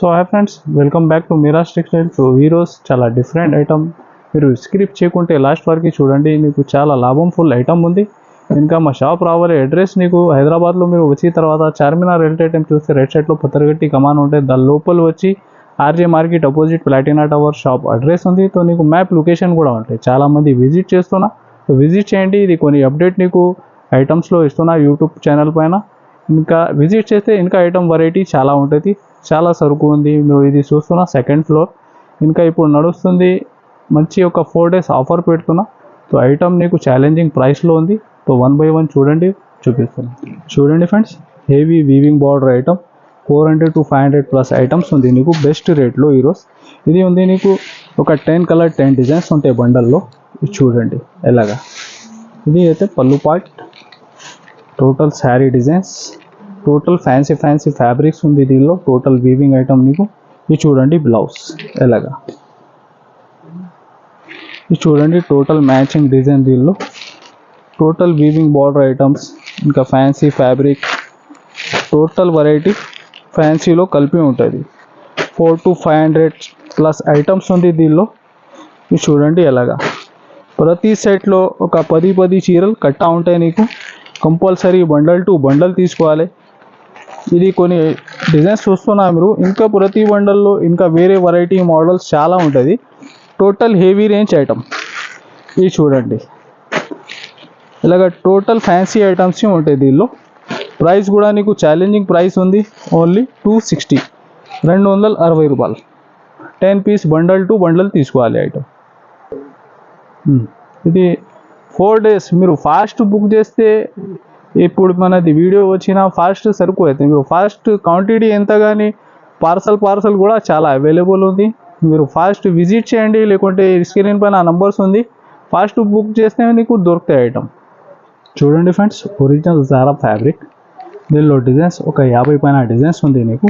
So hi friends, welcome back to Miraj textile. So ఈరోజు చాలా different item, మీరు script చేయకుంటే లాస్ట్ వరకు చూడండి, మీకు చాలా లాభం ఫుల్ ఐటమ్ ఉంది. ఇంకా మా షాప్ రావాలి అడ్రస్ నీకు హైదరాబాద్లో మీరు వచ్చిన తర్వాత చార్మినార్ రైల్వే టైం చూస్తే రైట్ సైడ్లో పత్తరగట్టి కమాన్ ఉంటాయి, దాని లోపల వచ్చి RJ market opposite Platina tower shop address ఉంది. సో నీకు మ్యాప్ లొకేషన్ కూడా ఉంటాయి, చాలామంది విజిట్ చేస్తున్నా. సో విజిట్ చేయండి, ఇది కొన్ని అప్డేట్ నీకు ఐటమ్స్లో ఇస్తున్నా యూట్యూబ్ ఛానల్ పైన. ఇంకా విజిట్ చేస్తే ఇంకా ఐటమ్ వెరైటీ చాలా ఉంటుంది, చాలా సరుకు ఉంది. మీరు ఇది చూస్తున్నా సెకండ్ ఫ్లోర్, ఇంకా ఇప్పుడు నడుస్తుంది మంచి ఒక 4 days ఆఫర్ పెడుతున్నా. సో ఐటమ్ నీకు ఛాలెంజింగ్ ప్రైస్లో ఉంది. సో 1 by 1 చూడండి, చూపిస్తున్నా. చూడండి friends, heavy weaving border item 400 to 500 plus items ఉంది నీకు బెస్ట్ రేట్లో ఈరోజు. ఇది ఉంది నీకు ఒక 10 కలర్ 10 డిజైన్స్ ఉంటాయి బండల్లో. ఇది చూడండి ఎలాగా. ఇది అయితే పళ్ళు part, total sari designs, total fancy fabrics ఉంది దీనిలో, టోటల్ వీవింగ్ ఐటమ్ నీకు. ఇది చూడండి బ్లౌజ్ ఎలాగా. ఇది చూడండి టోటల్ మ్యాచింగ్ డిజైన్ దీనిలో, టోటల్ వీవింగ్ బార్డర్ ఐటమ్స్, ఇంకా ఫ్యాన్సీ ఫ్యాబ్రిక్, టోటల్ వెరైటీ ఫ్యాన్సీలో కలిపి ఉంటుంది. 400 to 500 ప్లస్ ఐటమ్స్ ఉంది దీనిలో. ఇది చూడండి ఎలాగా. ప్రతి సెట్లో ఒక 10 చీరలు కట్టా ఉంటాయి నీకు. కంపల్సరీ బండల్ టు బండల్ తీసుకోవాలి. ఇది కొన్ని డిజైన్స్ చూస్తున్నా మీరు, ఇంకా ప్రతి బండల్లో ఇంకా వేరే వెరైటీ మోడల్స్ చాలా ఉంటుంది. Total heavy range item. ఇది చూడండి ఇలాగ టోటల్ ఫ్యాన్సీ ఐటమ్స్ ఉంటాయి దీనిలో. ప్రైస్ కూడా నీకు ఛాలెంజింగ్ ప్రైస్ ఉంది, ఓన్లీ 260, 260 రూపాయలు. 10 పీస్ బండల్ టు బండల్ తీసుకోవాలి ఐటమ్. ఇది 4 days మీరు ఫాస్ట్ బుక్ చేస్తే, ఇప్పుడు మనది వీడియో వచ్చిన ఫాస్ట్ సరుకు అయితే మీరు ఫాస్ట్ క్వాంటిటీ ఎంత, కానీ పార్సల్ కూడా చాలా అవైలబుల్ ఉంది. మీరు ఫాస్ట్ విజిట్ చేయండి, లేకుంటే స్క్రీన్ పైన నంబర్స్ ఉంది, ఫాస్ట్ బుక్ చేస్తే నీకు దొరుకుతాయి ఐటమ్. చూడండి ఫ్రెండ్స్, ఒరిజినల్ జారా ఫ్యాబ్రిక్, దీనిలో డిజైన్స్ ఒక 50 పైన డిజైన్స్ ఉంది నీకు.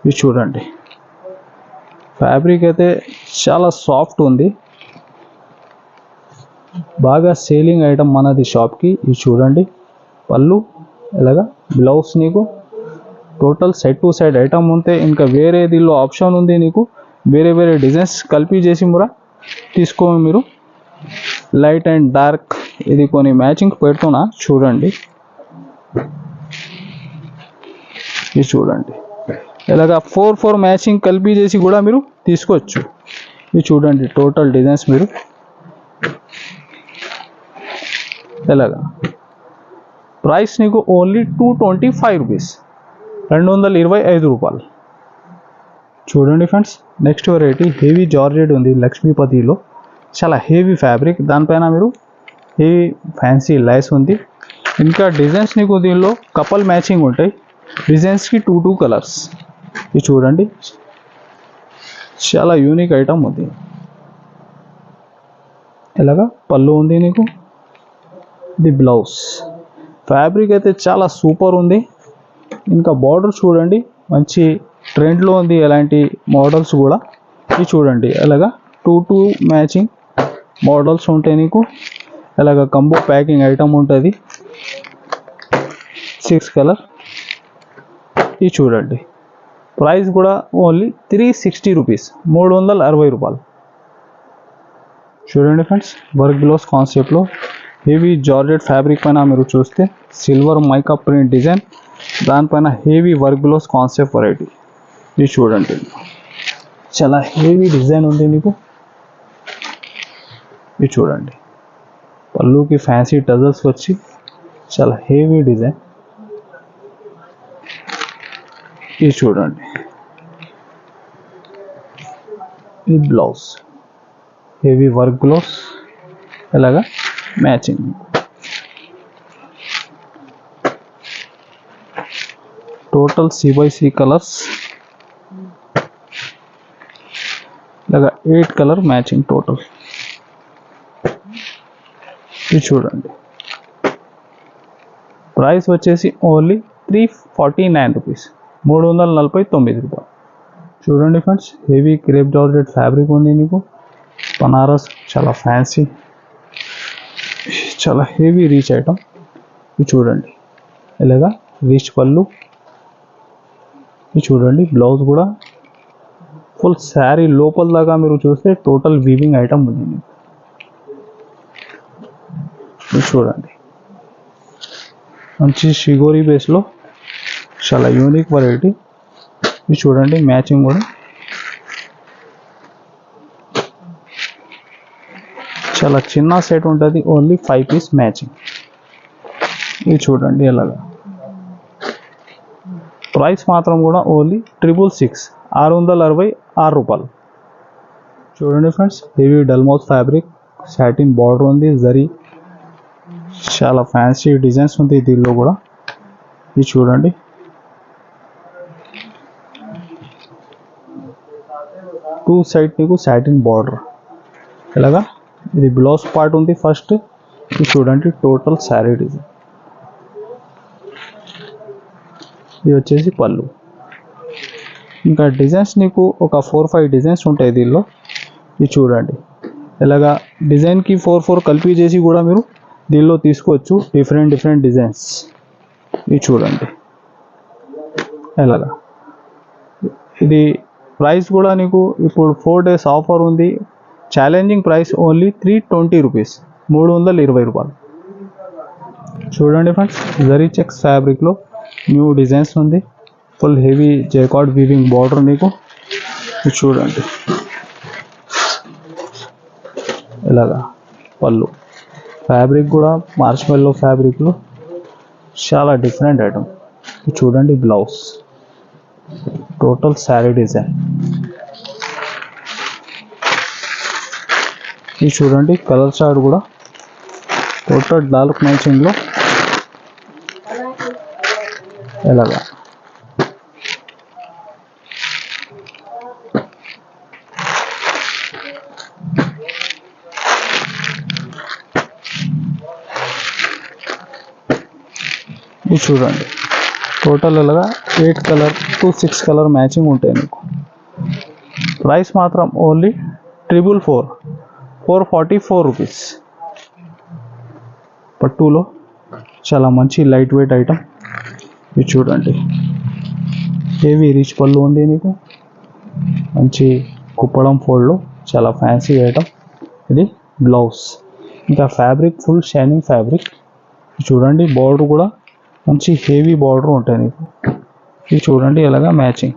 ఇది చూడండి ఫ్యాబ్రిక్ అయితే చాలా సాఫ్ట్ ఉంది, బాగా సేలింగ్ ఐటమ్ మనది షాప్కి. ఇది చూడండి పళ్ళు ఇలాగా, బ్లౌజ్ నీకు total side to side item ఉంటే, ఇంకా వేరే దీనిలో ఆప్షన్ ఉంది నీకు, వేరే డిజైన్స్ కలిపి చేసి కూడా తీసుకో మీరు. లైట్ అండ్ డార్క్, ఇది కొన్ని మ్యాచింగ్ పెడుతున్నా చూడండి. ఇది చూడండి ఇలాగా 4 మ్యాచింగ్ కలిపి చేసి కూడా మీరు తీసుకోవచ్చు. ఇది చూడండి టోటల్ డిజైన్స్ మీరు ఎలాగా. ప్రైస్ నీకు ఓన్లీ 225 రూపీస్, 225 రూపాయలు. చూడండి friends, next variety heavy georgette ఉంది లక్ష్మీపతిలో, చాలా హెవీ ఫ్యాబ్రిక్, దానిపైన మీరు హెవీ ఫ్యాన్సీ లైస్ ఉంది. ఇంకా డిజైన్స్ నీకు దీనిలో కపల్ మ్యాచింగ్ ఉంటాయి, డిజైన్స్కి 2 కలర్స్. ఇది చూడండి చాలా యూనిక్ ఐటమ్ ఉంది. ఇలాగా పళ్ళు ఉంది నీకు, ఇది బ్లౌజ్. ఫ్యాబ్రిక్ అయితే చాలా సూపర్ ఉంది. ఇంకా బార్డర్ చూడండి మంచి ట్రెండ్లో ఉంది, ఎలాంటి మోడల్స్ కూడా. ఇది చూడండి అలాగా 2 మ్యాచింగ్ మోడల్స్ ఉంటాయి నీకు. అలాగా కంబో ప్యాకింగ్ ఐటమ్ ఉంటుంది, 6 కలర్. ఇది చూడండి ప్రైస్ కూడా ఓన్లీ 360 రూపీస్, 360 రూపాయలు. చూడండి ఫ్రెండ్స్, వర్క్ బ్లౌజ్ కాన్సెప్ట్లో హెవీ జార్జెట్ ఫ్యాబ్రిక్ పైన మీరు చూస్తే సిల్వర్ మైకా ప్రింట్ డిజైన్, దానిపైన heavy work blouse concept variety. ఇది చూడండి చాలా హెవీ డిజైన్ ఉంది నీకు. ఇది చూడండి పళ్ళుకి ఫ్యాన్సీ టజల్స్ వచ్చి చాలా హెవీ డిజైన్. ఇది చూడండి ఇది బ్లౌజ్, హెవీ వర్క్ బ్లౌజ్ ఇలాగా మ్యాచింగ్. టోటల్ C/C కలర్స్, ఇలాగా 8 కలర్ మ్యాచింగ్ టోటల్. ఇది చూడండి ప్రైస్ వచ్చేసి ఓన్లీ 349 రూపీస్, 349 రూపాయలు. చూడండి friends, heavy crepe georgette fabric ఉంది నీకు, బనారస్, చాలా ఫ్యాన్సీ, చాలా హెవీ రీచ్ ఐటమ్. ఇది చూడండి ఇలాగా రీచ్ పళ్ళు. ఇది చూడండి బ్లౌజ్ కూడా ఫుల్ శారీ లోపల దాకా మీరు చూస్తే టోటల్ వీవింగ్ ఐటమ్ ఉంది. ఇది చూడండి, మంచి షిగోరి బేస్లో చాలా యూనిక్ వెరైటీ. ఇది చూడండి, మ్యాచింగ్ కూడా చాలా చిన్న సెట్ ఉంటుంది, ఓన్లీ 5 పీస్ మ్యాచింగ్. ఇది చూడండి ఎలాగా. ప్రైస్ మాత్రం కూడా ఓన్లీ 666, 666 రూపాయలు. చూడండి ఫ్రెండ్స్, హెవీ డల్మౌత్ ఫ్యాబ్రిక్, సాటిన్ బార్డర్ ఉంది, జరీ చాలా ఫ్యాన్సీ డిజైన్స్ ఉంది దీనిలో కూడా. ఇది చూడండి, టూ సైడ్ మీకు సాటిన్ బార్డర్ ఇలాగా. ఇది బ్లౌజ్ పార్ట్ ఉంది ఫస్ట్. ఇది చూడండి టోటల్ శారీ డిజైన్. ఇది వచ్చేసి పళ్ళు. ఇంకా డిజైన్స్ నీకు ఒక 4-5 డిజైన్స్ ఉంటాయి దీనిలో. ఇది చూడండి ఇలాగా, డిజైన్కి 4-4 కలిపి చేసి కూడా మీరు దీనిలో తీసుకోవచ్చు, డిఫరెంట్ డిజైన్స్. ఇది చూడండి ఎలాగా. ఇది ప్రైస్ కూడా నీకు ఇప్పుడు 4 days ఆఫర్ ఉంది. ఛాలెంజింగ్ ప్రైస్ ఓన్లీ 320 రూపీస్, 320 రూపాయలు. చూడండి ఫ్రెండ్స్, జరీ చెక్స్ ఫ్యాబ్రిక్లో న్యూ డిజైన్స్ ఉంది, ఫుల్ హెవీ జైకార్డ్ వీవింగ్ బార్డర్ నీకు. ఇది చూడండి ఇలాగా. పళ్ళు ఫ్యాబ్రిక్ కూడా మార్ష్మెల్లో ఫ్యాబ్రిక్లో చాలా డిఫరెంట్ ఐటమ్. ఇది చూడండి బ్లౌజ్, టోటల్ శారీ డిజైన్. ఇది చూడండి కలర్ చార్ట్ కూడా టోటల్ డార్క్ మ్యాచింగ్లో ఎలాగా. ఇది చూడండి టోటల్ ఇలాగా 8 కలర్ టు 6 కలర్ మ్యాచింగ్ ఉంటాయి మీకు. ప్రైస్ మాత్రం ఓన్లీ 444 రూపీస్. పట్టులో చాలా మంచి లైట్ వెయిట్ ఐటమ్. ఇది చూడండి, హెవీ రిచ్ పళ్ళు ఉంది నీకు, మంచి కుప్పడం ఫోల్డ్లో చాలా ఫ్యాన్సీ ఐటమ్. ఇది బ్లౌజ్, ఇంకా ఫ్యాబ్రిక్ ఫుల్ షైనింగ్ ఫ్యాబ్రిక్. చూడండి బార్డర్ కూడా మంచి హెవీ బార్డర్ ఉంటాయి నీకు. ఇది చూడండి ఇలాగా మ్యాచింగ్.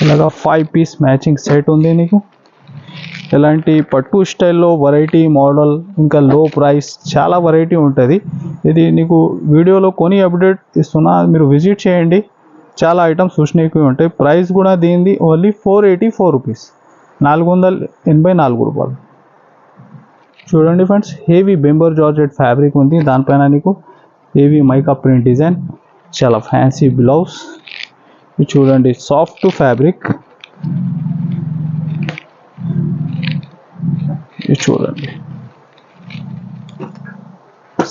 ఇలాగా 5 పీస్ మ్యాచింగ్ సెట్ ఉంది నీకు. ఇలాంటి పట్టు స్టైల్లో వెరైటీ మోడల్, ఇంకా లో ప్రైస్ చాలా వెరైటీ ఉంటుంది. ఇది నీకు వీడియోలో కొని అప్డేట్ ఇస్తున్నా, మీరు విజిట్ చేయండి. చాలా ఐటమ్స్ చూసినవి ఉంటాయి. ప్రైస్ కూడా దీనిది ఓన్లీ 484 రూపీస్, 484 రూపాయలు. చూడండి ఫ్రెండ్స్, హెవీ బెంబర్ జార్జెట్ ఫ్యాబ్రిక్ ఉంది, దానిపైన నీకు హెవీ మైకా ప్రింట్ డిజైన్, చాలా ఫ్యాన్సీ బ్లౌజ్. ఇది చూడండి సాఫ్ట్ ఫ్యాబ్రిక్. ఇది చూడండి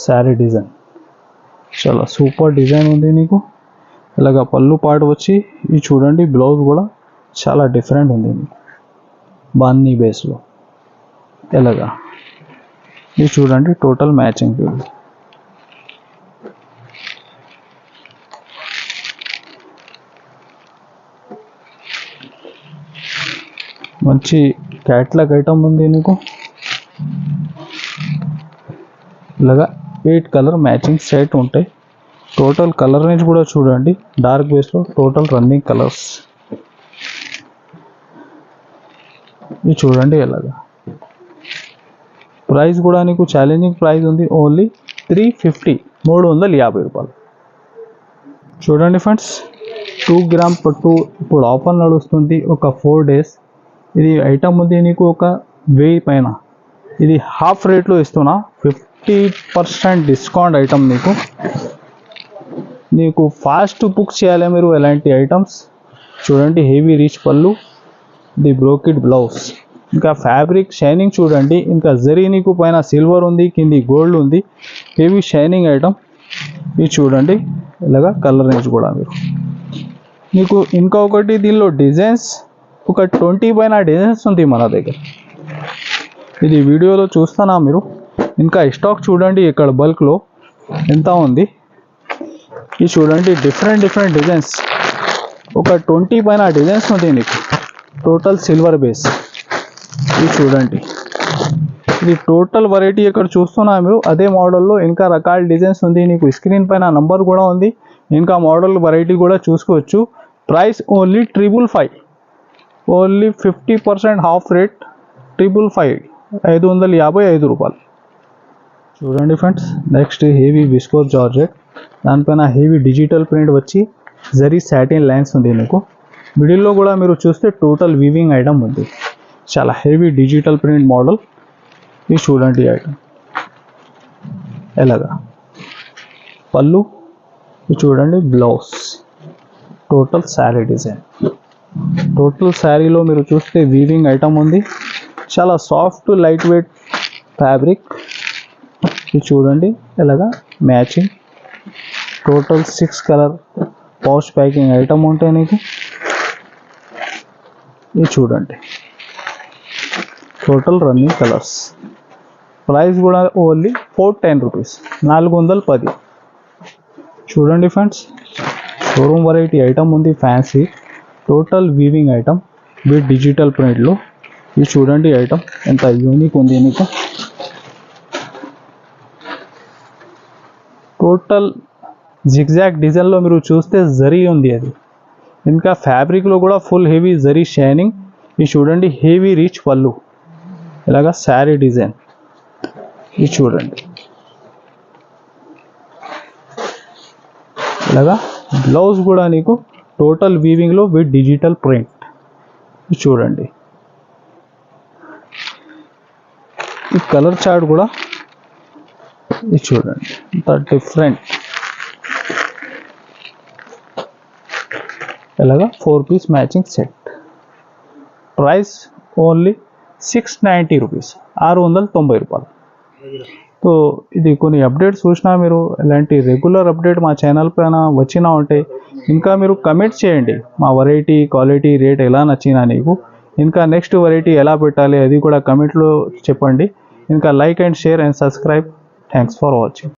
శారీ డిజైన్, చాలా సూపర్ డిజైన్ ఉంది నీకు. ఇలాగ పళ్ళు పాటు వచ్చి, ఇది చూడండి బ్లౌజ్ కూడా చాలా డిఫరెంట్ ఉంది మీకు, బాన్నీ బేస్లో ఇలాగా. ఇది చూడండి టోటల్ మ్యాచింగ్. మంచి క్యాట్లాగ్ ఐటమ్ ఉంది నీకు. ఇలాగా 8 కలర్ మ్యాచింగ్ సెట్ ఉంటాయి. టోటల్ కలర్ రేంజ్ కూడా చూడండి, డార్క్ బేస్లో టోటల్ రన్నింగ్ కలర్స్. ఇది చూడండి ఎలాగా. ప్రైస్ కూడా నీకు ఛాలెంజింగ్ ప్రైస్ ఉంది, ఓన్లీ 350 రూపాయలు. చూడండి ఫ్రెండ్స్, 2 గ్రామ్ పట్టు ఇప్పుడు ఆఫర్ నడుస్తుంది ఒక 4 days. ఇది ఐటమ్ ఉంది నీకు ఒక 1000 పైన. ఇది హాఫ్ రేట్లో ఇస్తున్నా, 50% డిస్కౌంట్ ఐటమ్ నీకు. నీకు ఫాస్ట్ బుక్ చేయాలి మీరు ఎలాంటి ఐటమ్స్. చూడండి హెవీ రిచ్ పళ్ళు, ది బ్రోకెడ్ బ్లౌజ్, ఇంకా ఫ్యాబ్రిక్ షైనింగ్ చూడండి. ఇంకా జరీ నీకు పైన సిల్వర్ ఉంది, కింది గోల్డ్ ఉంది, హెవీ షైనింగ్ ఐటమ్. ఇది చూడండి ఇలాగా కలర్ రేంజ్ కూడా మీరు. మీకు ఇంకా ఒకటి దీనిలో డిజైన్స్ ఒక 20 పైన డిజైన్స్ ఉంది మన దగ్గర. ఇది వీడియోలో చూస్తానా మీరు. ఇంకా స్టాక్ చూడండి ఇక్కడ బల్క్లో ఎంత ఉంది. ఇది చూడండి డిఫరెంట్ డిజైన్స్, ఒక 20 పైన డిజైన్స్ ఉంది నీకు. Total silver base. ఇది చూడండి, ఇది టోటల్ వెరైటీ ఇక్కడ చూస్తున్నా మీరు. అదే మోడల్లో ఇంకా రకాల డిజైన్స్ ఉంది నీకు. స్క్రీన్ పైన నంబర్ కూడా ఉంది. ఇంకా మోడల్ వెరైటీ కూడా చూసుకోవచ్చు. Price only 555. Only 50% half rate. 555, 555 రూపాయలు. చూడండి friends, next heavy viscose georgette. దానిపైన హెవీ డిజిటల్ ప్రింట్ వచ్చి జరీ సాటిన్ లైన్స్ ఉంది మీకు. మిడిల్లో కూడా మీరు చూస్తే టోటల్ వీవింగ్ ఐటమ్ ఉంది. చాలా హెవీ డిజిటల్ ప్రింట్ మోడల్. ఇది చూడండి ఐటమ్ ఎలాగా. పళ్ళు ఇది చూడండి, blouse, total sari design. Total శారీలో మీరు చూస్తే వీవింగ్ ఐటమ్ ఉంది. చాలా సాఫ్ట్ లైట్ వెయిట్ ఫ్యాబ్రిక్. ఇది చూడండి ఎలాగా matching. Total 6 colour pouch packing item ఉంటాయి నీకు. ఇది చూడండి టోటల్ రన్నింగ్ కలర్స్. ప్రైస్ కూడా ఓన్లీ 410 రూపీస్, 410. చూడండి ఫ్రెండ్స్, షోరూమ్ వెరైటీ ఐటమ్ ఉంది fancy. Total weaving item with digital ప్రింట్లో. ఇది చూడండి ఐటమ్ ఎంత యూనిక్ ఉంది నీకు. టోటల్ జిగ్జాగ్ డిజైన్లో మీరు చూస్తే జరీ ఉంది అది. ఇంకా ఫ్యాబ్రిక్లో కూడా ఫుల్ హెవీ జరీ షైనింగ్. ఇది చూడండి హెవీ రిచ్ పళ్ళు, ఇలాగా శారీ డిజైన్. ఇది చూడండి ఇలాగా బ్లౌజ్ కూడా నీకు టోటల్ వీవింగ్లో విత్ డిజిటల్ ప్రింట్. ఇది చూడండి ఈ కలర్ చార్ట్ కూడా. ఇది చూడండి ఇంత డిఫరెంట్. ఇలాగా 4 piece matching set. Price only 690 rupees, 690 రూపాయలు. సో ఇది కొన్ని అప్డేట్స్ చూసినా మీరు. ఇలాంటి రెగ్యులర్ అప్డేట్ మా ఛానల్ పైన వచ్చినా ఉంటే ఇంకా మీరు కమెంట్ చేయండి. మా వెరైటీ క్వాలిటీ రేట్ ఎలా నచ్చినా నీకు. ఇంకా నెక్స్ట్ వెరైటీ ఎలా పెట్టాలి అది కూడా కమెంట్లో చెప్పండి. ఇంకా like and share and subscribe. Thanks for watching.